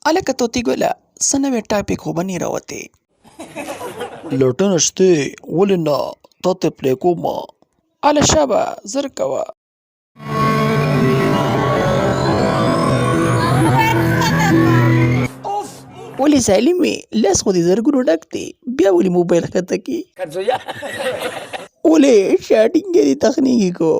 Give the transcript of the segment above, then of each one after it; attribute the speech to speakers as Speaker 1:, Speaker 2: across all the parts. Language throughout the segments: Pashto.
Speaker 1: الکه توتي ګله څه نوې ټاپک خو به نه راوتې. لټنه شته ولې نه تا ته پلی کومه. اله شابه زر کوه. ولې ظالمې لاس خو دې زرګونو ډک دی بیا ولې موبایل ښکته کړي. ولې شاټینګ یې دې تخنیکي کو.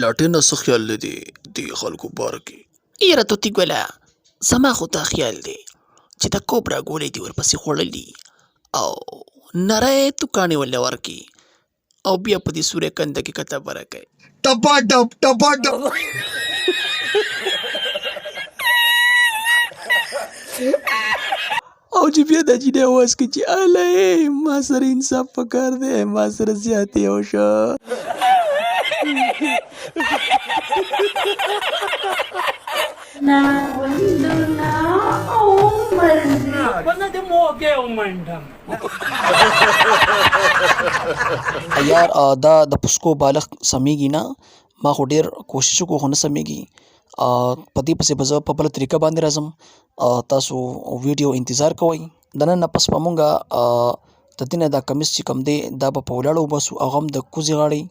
Speaker 1: لاټینه څه خیال لري دې خلکو باره کې. یاره توتي ګله زما خو دا خیال دی چې د کوبرا ګولۍ دې ورپسې خوړلي او نری توکاڼې ولې ورکړي او بیا په دې سوری کنده کې کته بره کوي. ټپا ټپ ټپا ټپ. او چې بیا دا جینۍ اواز کوي چې اله ما سره انصاف پکار دی ما سره زیاتې وشه. یار دا د پسکو بالغ سمیږي نه ما خو ډېر کوشش وکړو خو نه سمیږي. په دې پسې به زه په بله طریقه باندې راځم. تاسو ویډیو انتظار کوئ. د نن نه پس به مونږ د دې نه دا کمیس چې کوم دی دا به په ولاړه وباسو او هم د کوزې غاړې